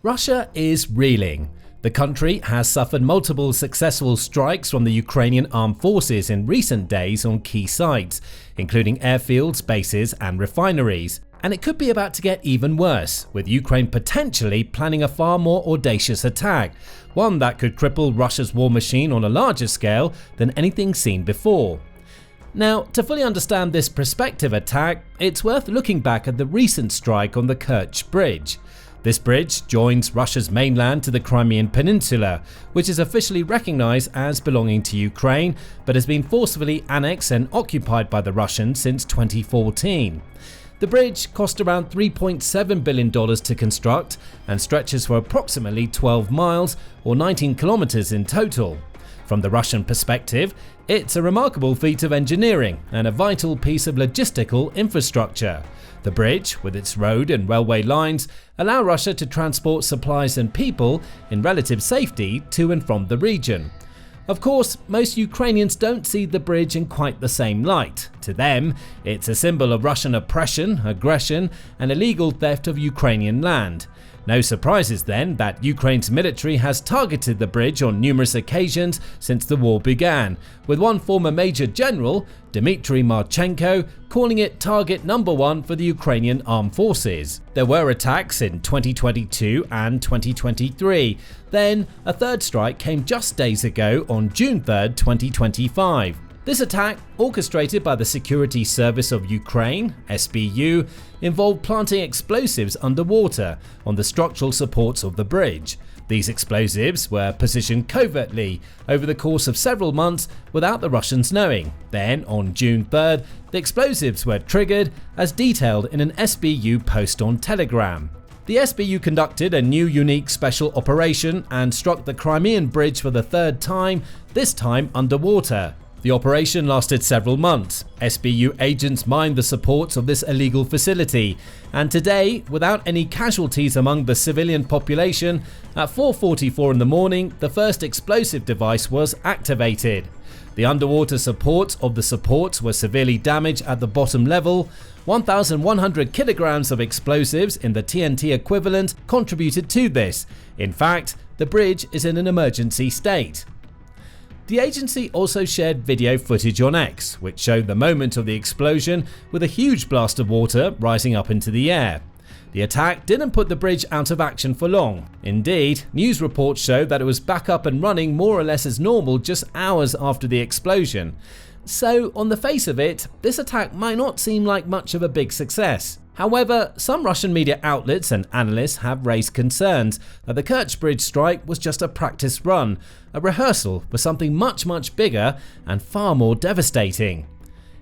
Russia is reeling. The country has suffered multiple successful strikes from the Ukrainian armed forces in recent days on key sites, including airfields, bases and refineries. And it could be about to get even worse, with Ukraine potentially planning a far more audacious attack, one that could cripple Russia's war machine on a larger scale than anything seen before. Now, to fully understand this prospective attack, it's worth looking back at the recent strike on the Kerch Bridge. This bridge joins Russia's mainland to the Crimean Peninsula, which is officially recognized as belonging to Ukraine, but has been forcibly annexed and occupied by the Russians since 2014. The bridge cost around $3.7 billion to construct and stretches for approximately 12 miles or 19 kilometers in total. From the Russian perspective, it's a remarkable feat of engineering and a vital piece of logistical infrastructure. The bridge, with its road and railway lines, allow Russia to transport supplies and people in relative safety to and from the region. Of course, most Ukrainians don't see the bridge in quite the same light. To them, it's a symbol of Russian oppression, aggression, and illegal theft of Ukrainian land. No surprises then that Ukraine's military has targeted the bridge on numerous occasions since the war began, with one former Major General, Dmitry Marchenko, calling it target number one for the Ukrainian armed forces. There were attacks in 2022 and 2023. Then, a third strike came just days ago on June 3, 2025. This attack, orchestrated by the Security Service of Ukraine (SBU), involved planting explosives underwater on the structural supports of the bridge. These explosives were positioned covertly over the course of several months without the Russians knowing. Then, on June 3rd, the explosives were triggered as detailed in an SBU post on Telegram. The SBU conducted a new unique special operation and struck the Crimean Bridge for the third time, this time underwater. The operation lasted several months. SBU agents mined the supports of this illegal facility, and today, without any casualties among the civilian population, at 4:44 in the morning, the first explosive device was activated. The underwater supports of the supports were severely damaged at the bottom level. 1,100 kilograms of explosives in the TNT equivalent contributed to this. In fact, the bridge is in an emergency state. The agency also shared video footage on X, which showed the moment of the explosion with a huge blast of water rising up into the air. The attack didn't put the bridge out of action for long. Indeed, news reports show that it was back up and running more or less as normal just hours after the explosion. So, on the face of it, this attack might not seem like much of a big success. However, some Russian media outlets and analysts have raised concerns that the Kerch Bridge strike was just a practice run, a rehearsal for something much bigger and far more devastating.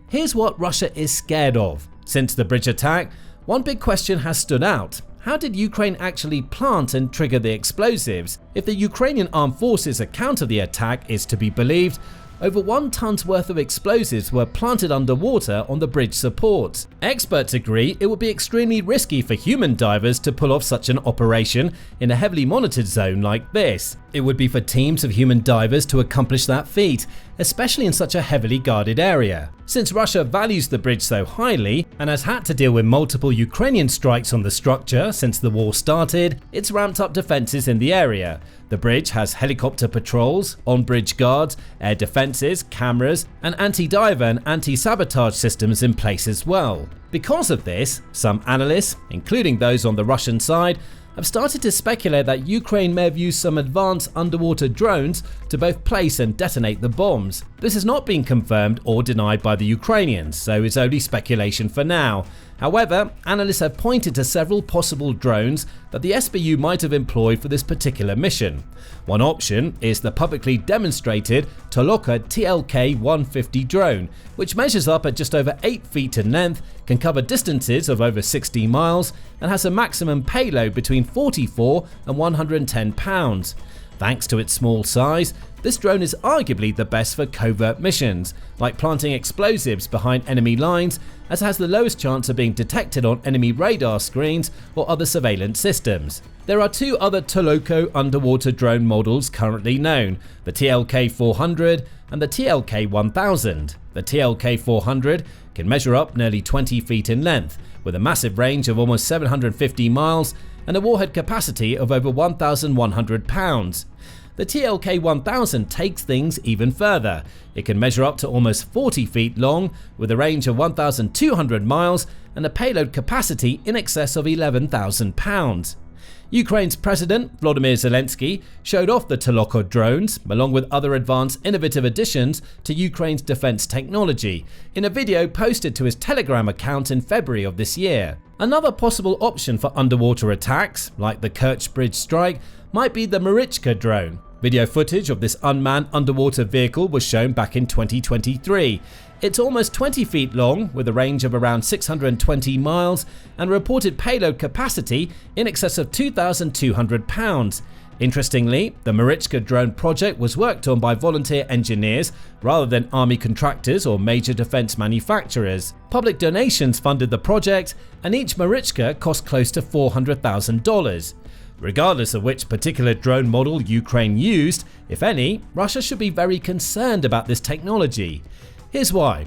Here's what Russia is scared of. Since the bridge attack, one big question has stood out. How did Ukraine actually plant and trigger the explosives? If the Ukrainian armed forces' account of the attack is to be believed, over 1 ton's worth of explosives were planted underwater on the bridge supports. Experts agree it would be extremely risky for human divers to pull off such an operation in a heavily monitored zone like this. It would be for teams of human divers to accomplish that feat, especially in such a heavily guarded area. Since Russia values the bridge so highly and has had to deal with multiple Ukrainian strikes on the structure since the war started, it's ramped up defenses in the area. The bridge has helicopter patrols, on-bridge guards, air defenses, cameras, and anti-diver and anti-sabotage systems in place as well. Because of this, some analysts, including those on the Russian side, have started to speculate that Ukraine may have used some advanced underwater drones to both place and detonate the bombs. This has not been confirmed or denied by the Ukrainians, so it's only speculation for now. However, analysts have pointed to several possible drones that the SBU might have employed for this particular mission. One option is the publicly demonstrated Toloka TLK-1000 drone, which measures up at just over 8 feet in length, can cover distances of over 60 miles, and has a maximum payload between 44 and 110 pounds. Thanks to its small size, this drone is arguably the best for covert missions, like planting explosives behind enemy lines, as it has the lowest chance of being detected on enemy radar screens or other surveillance systems. There are 2 other Toloka underwater drone models currently known, the TLK-400 and the TLK-1000. The TLK-400 can measure up nearly 20 feet in length, with a massive range of almost 750 miles, and a warhead capacity of over 1,100 pounds. The TLK-1000 takes things even further. It can measure up to almost 40 feet long, with a range of 1,200 miles and a payload capacity in excess of 11,000 pounds. Ukraine's President Volodymyr Zelensky showed off the Toloka drones, along with other advanced innovative additions to Ukraine's defense technology, in a video posted to his Telegram account in February of this year. Another possible option for underwater attacks, like the Kerch Bridge strike, might be the Marichka drone. Video footage of this unmanned underwater vehicle was shown back in 2023. It's almost 20 feet long, with a range of around 620 miles and a reported payload capacity in excess of 2,200 pounds. Interestingly, the Marichka drone project was worked on by volunteer engineers rather than army contractors or major defense manufacturers. Public donations funded the project, and each Marichka cost close to $400,000. Regardless of which particular drone model Ukraine used, if any, Russia should be very concerned about this technology. Here's why.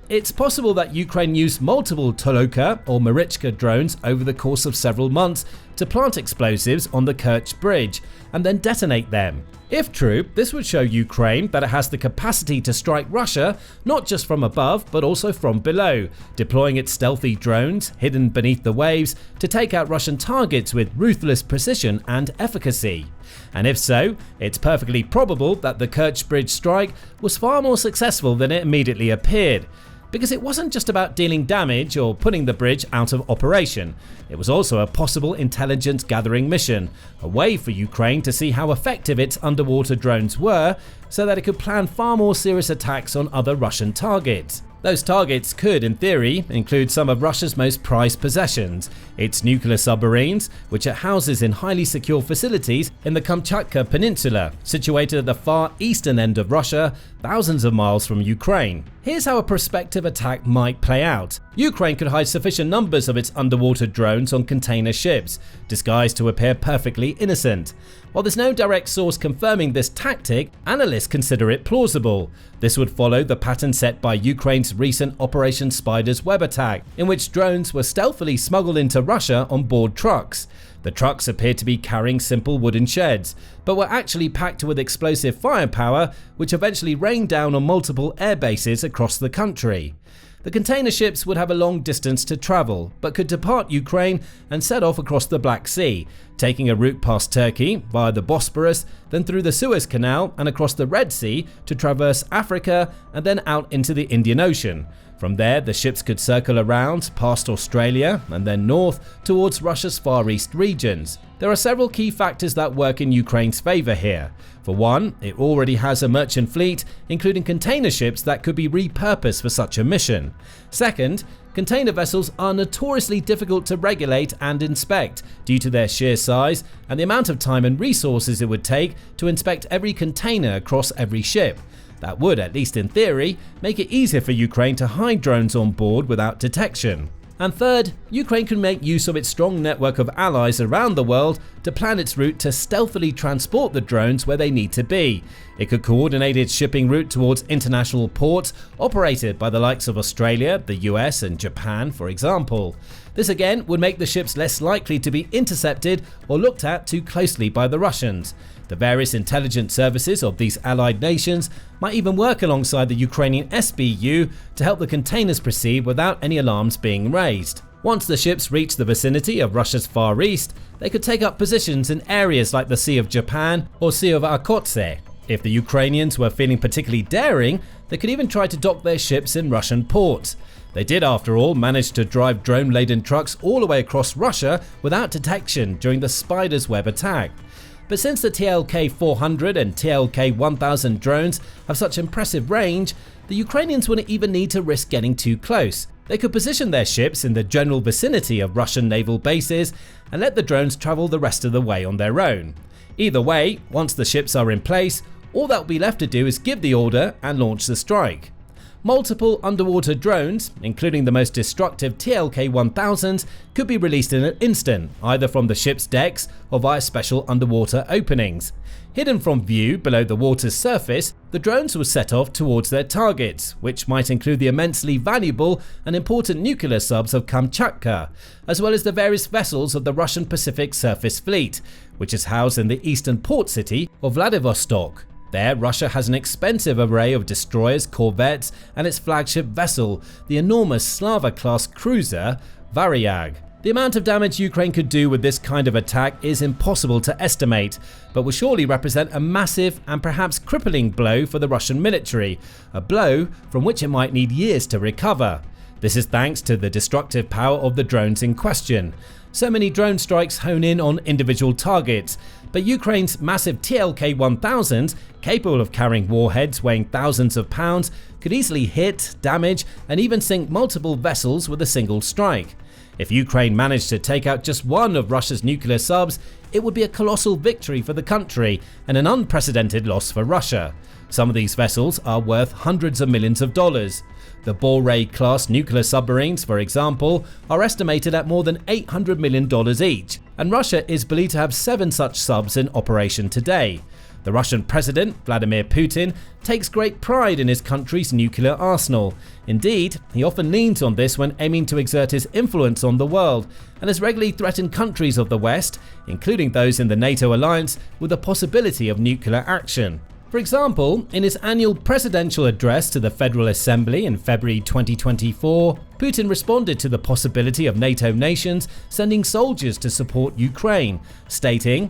It's possible that Ukraine used multiple Toloka or Marichka drones over the course of several months to plant explosives on the Kerch Bridge and then detonate them. If true, this would show Ukraine that it has the capacity to strike Russia not just from above but also from below, deploying its stealthy drones hidden beneath the waves to take out Russian targets with ruthless precision and efficacy. And if so, it's perfectly probable that the Kerch Bridge strike was far more successful than it immediately appeared. Because it wasn't just about dealing damage or putting the bridge out of operation. It was also a possible intelligence gathering mission, a way for Ukraine to see how effective its underwater drones were, so that it could plan far more serious attacks on other Russian targets. Those targets could, in theory, include some of Russia's most prized possessions, its nuclear submarines, which it houses in highly secure facilities in the Kamchatka peninsula, situated at the far eastern end of Russia, thousands of miles from Ukraine. Here's how a prospective attack might play out. Ukraine could hide sufficient numbers of its underwater drones on container ships, disguised to appear perfectly innocent. While there's no direct source confirming this tactic, analysts consider it plausible. This would follow the pattern set by Ukraine's recent Operation Spider's web attack, in which drones were stealthily smuggled into Russia on board trucks. The trucks appeared to be carrying simple wooden sheds, but were actually packed with explosive firepower, which eventually rained down on multiple air bases across the country. The container ships would have a long distance to travel, but could depart Ukraine and set off across the Black Sea, taking a route past Turkey via the Bosporus, then through the Suez Canal and across the Red Sea to traverse Africa and then out into the Indian Ocean. From there, the ships could circle around past Australia and then north towards Russia's Far East regions. There are several key factors that work in Ukraine's favor here. For one, it already has a merchant fleet, including container ships that could be repurposed for such a mission. Second, container vessels are notoriously difficult to regulate and inspect due to their sheer size and the amount of time and resources it would take to inspect every container across every ship. That would, at least in theory, make it easier for Ukraine to hide drones on board without detection. And third, Ukraine can make use of its strong network of allies around the world to plan its route to stealthily transport the drones where they need to be. It could coordinate its shipping route towards international ports operated by the likes of Australia, the US and Japan, for example. This again would make the ships less likely to be intercepted or looked at too closely by the Russians. The various intelligence services of these allied nations might even work alongside the Ukrainian SBU to help the containers proceed without any alarms being raised. Once the ships reach the vicinity of Russia's Far East, they could take up positions in areas like the Sea of Japan or Sea of Okhotsk. If the Ukrainians were feeling particularly daring, they could even try to dock their ships in Russian ports. They did, after all, manage to drive drone-laden trucks all the way across Russia without detection during the Spider's web attack. But since the TLK-400 and TLK-1000 drones have such impressive range, the Ukrainians wouldn't even need to risk getting too close. They could position their ships in the general vicinity of Russian naval bases and let the drones travel the rest of the way on their own. Either way, once the ships are in place, all that will be left to do is give the order and launch the strike. Multiple underwater drones, including the most destructive TLK-1000, could be released in an instant, either from the ship's decks or via special underwater openings. Hidden from view below the water's surface, the drones will set off towards their targets, which might include the immensely valuable and important nuclear subs of Kamchatka, as well as the various vessels of the Russian Pacific Surface Fleet, which is housed in the eastern port city of Vladivostok. There, Russia has an expensive array of destroyers, corvettes, and its flagship vessel, the enormous Slava-class cruiser Varyag. The amount of damage Ukraine could do with this kind of attack is impossible to estimate, but will surely represent a massive and perhaps crippling blow for the Russian military, a blow from which it might need years to recover. This is thanks to the destructive power of the drones in question. So many drone strikes hone in on individual targets, but Ukraine's massive TLK-1000, capable of carrying warheads weighing thousands of pounds, could easily hit, damage, and even sink multiple vessels with a single strike. If Ukraine managed to take out just one of Russia's nuclear subs, it would be a colossal victory for the country and an unprecedented loss for Russia. Some of these vessels are worth hundreds of millions of dollars. The Boray-class nuclear submarines, for example, are estimated at more than $800 million each, and Russia is believed to have 7 such subs in operation today. The Russian President, Vladimir Putin, takes great pride in his country's nuclear arsenal. Indeed, he often leans on this when aiming to exert his influence on the world, and has regularly threatened countries of the West, including those in the NATO alliance, with the possibility of nuclear action. For example, in his annual presidential address to the Federal Assembly in February 2024, Putin responded to the possibility of NATO nations sending soldiers to support Ukraine, stating,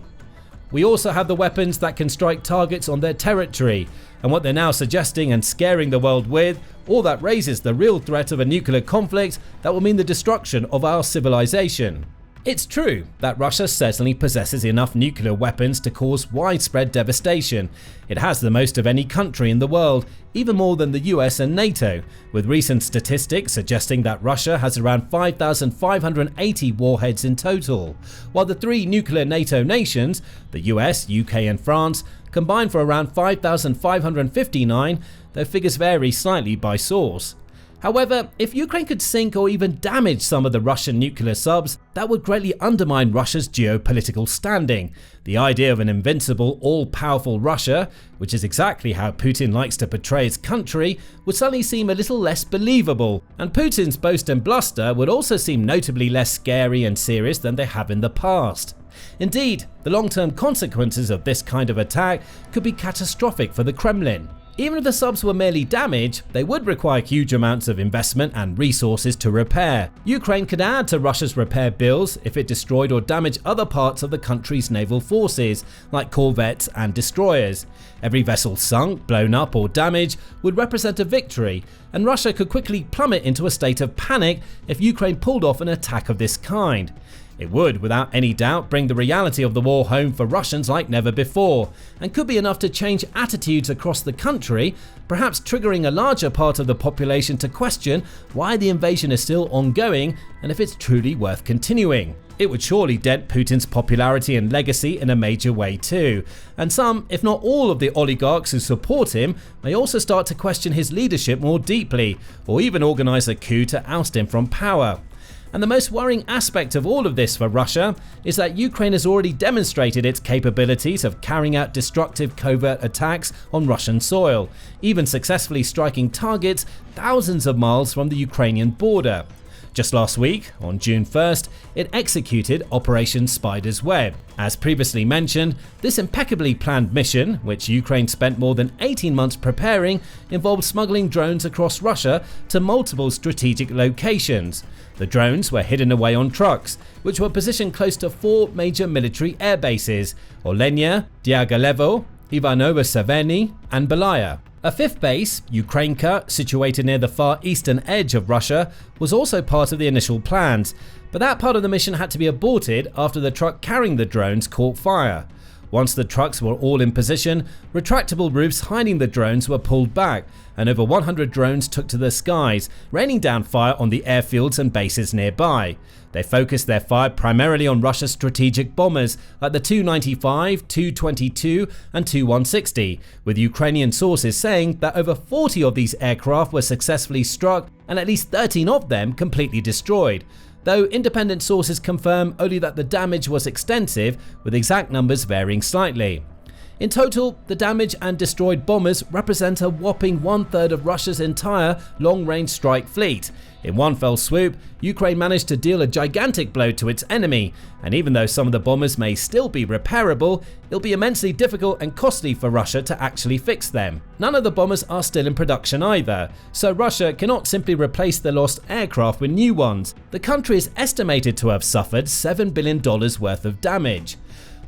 "We also have the weapons that can strike targets on their territory, and what they're now suggesting and scaring the world with, all that raises the real threat of a nuclear conflict that will mean the destruction of our civilization." It's true that Russia certainly possesses enough nuclear weapons to cause widespread devastation. It has the most of any country in the world, even more than the US and NATO, with recent statistics suggesting that Russia has around 5,580 warheads in total, while the 3 nuclear NATO nations, the US, UK and France, combine for around 5,559, though figures vary slightly by source. However, if Ukraine could sink or even damage some of the Russian nuclear subs, that would greatly undermine Russia's geopolitical standing. The idea of an invincible, all-powerful Russia, which is exactly how Putin likes to portray his country, would suddenly seem a little less believable, and Putin's boast and bluster would also seem notably less scary and serious than they have in the past. Indeed, the long-term consequences of this kind of attack could be catastrophic for the Kremlin. Even if the subs were merely damaged, they would require huge amounts of investment and resources to repair. Ukraine could add to Russia's repair bills if it destroyed or damaged other parts of the country's naval forces, like corvettes and destroyers. Every vessel sunk, blown up or damaged would represent a victory, and Russia could quickly plummet into a state of panic if Ukraine pulled off an attack of this kind. It would, without any doubt, bring the reality of the war home for Russians like never before, and could be enough to change attitudes across the country, perhaps triggering a larger part of the population to question why the invasion is still ongoing and if it's truly worth continuing. It would surely dent Putin's popularity and legacy in a major way too, and some, if not all, of the oligarchs who support him may also start to question his leadership more deeply, or even organize a coup to oust him from power. And the most worrying aspect of all of this for Russia is that Ukraine has already demonstrated its capabilities of carrying out destructive covert attacks on Russian soil, even successfully striking targets thousands of miles from the Ukrainian border. Just last week, on June 1st, it executed Operation Spider's Web. As previously mentioned, this impeccably planned mission, which Ukraine spent more than 18 months preparing, involved smuggling drones across Russia to multiple strategic locations. The drones were hidden away on trucks, which were positioned close to 4 major military air bases: Olenia, Diaghilevo, Ivanovo-Severny, and Belaya. A 5th base, Ukrainka, situated near the far eastern edge of Russia, was also part of the initial plans, but that part of the mission had to be aborted after the truck carrying the drones caught fire. Once the trucks were all in position, retractable roofs hiding the drones were pulled back, and over 100 drones took to the skies, raining down fire on the airfields and bases nearby. They focused their fire primarily on Russia's strategic bombers like the Tu-95, Tu-22 and Tu-160, with Ukrainian sources saying that over 40 of these aircraft were successfully struck and at least 13 of them completely destroyed, though independent sources confirm only that the damage was extensive, with exact numbers varying slightly. In total, the damaged and destroyed bombers represent a whopping 1/3 of Russia's entire long-range strike fleet. In one fell swoop, Ukraine managed to deal a gigantic blow to its enemy, and even though some of the bombers may still be repairable, it'll be immensely difficult and costly for Russia to actually fix them. None of the bombers are still in production either, so Russia cannot simply replace the lost aircraft with new ones. The country is estimated to have suffered $7 billion worth of damage.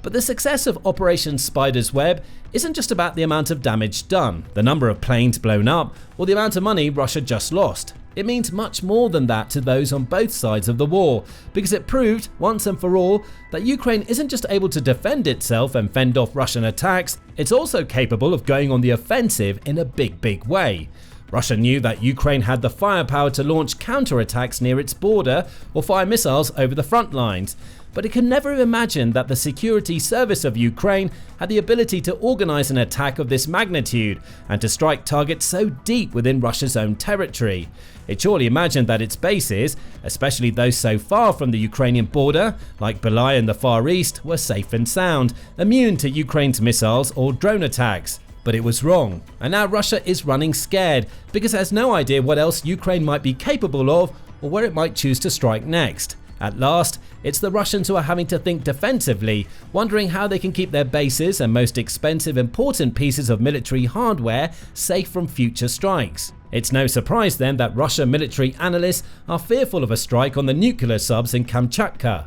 But the success of Operation Spider's Web isn't just about the amount of damage done, the number of planes blown up, or the amount of money Russia just lost. It means much more than that to those on both sides of the war, because it proved, once and for all, that Ukraine isn't just able to defend itself and fend off Russian attacks, it's also capable of going on the offensive in a big way. Russia knew that Ukraine had the firepower to launch counterattacks near its border or fire missiles over the front lines, but it could never imagine that the security service of Ukraine had the ability to organize an attack of this magnitude and to strike targets so deep within Russia's own territory. It surely imagined that its bases, especially those so far from the Ukrainian border, like Belai in the Far East, were safe and sound, immune to Ukraine's missiles or drone attacks. But it was wrong, and now Russia is running scared because it has no idea what else Ukraine might be capable of or where it might choose to strike next. At last, it's the Russians who are having to think defensively, wondering how they can keep their bases and most expensive important pieces of military hardware safe from future strikes. It's no surprise then that Russian military analysts are fearful of a strike on the nuclear subs in Kamchatka.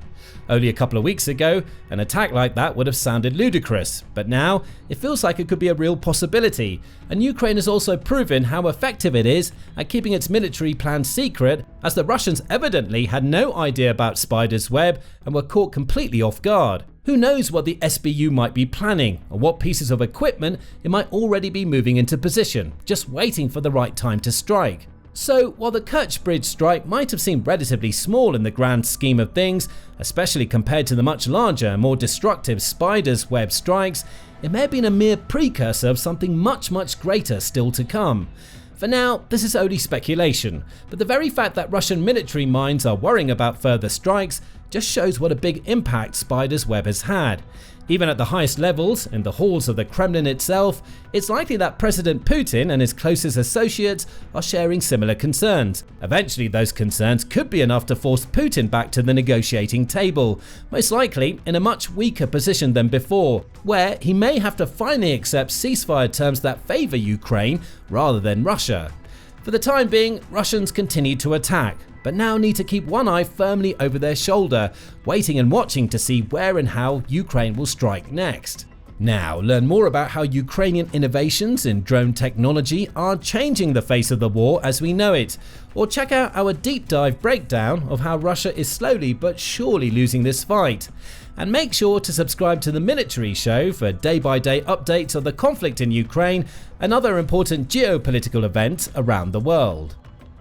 Only a couple of weeks ago, an attack like that would have sounded ludicrous, but now it feels like it could be a real possibility, and Ukraine has also proven how effective it is at keeping its military plans secret, as the Russians evidently had no idea about Spider's Web and were caught completely off guard. Who knows what the SBU might be planning, or what pieces of equipment it might already be moving into position, just waiting for the right time to strike. So, while the Kerch Bridge strike might have seemed relatively small in the grand scheme of things, especially compared to the much larger and more destructive Spider's Web strikes, it may have been a mere precursor of something much greater still to come. For now, this is only speculation, but the very fact that Russian military minds are worrying about further strikes just shows what a big impact Spider's Web has had. Even at the highest levels, in the halls of the Kremlin itself, it's likely that President Putin and his closest associates are sharing similar concerns. Eventually, those concerns could be enough to force Putin back to the negotiating table, most likely in a much weaker position than before, where he may have to finally accept ceasefire terms that favor Ukraine rather than Russia. For the time being, Russians continue to attack, but now need to keep one eye firmly over their shoulder, waiting and watching to see where and how Ukraine will strike next. Now, learn more about how Ukrainian innovations in drone technology are changing the face of the war as we know it, or check out our deep dive breakdown of how Russia is slowly but surely losing this fight. And make sure to subscribe to the Military Show for day-by-day updates of the conflict in Ukraine and other important geopolitical events around the world.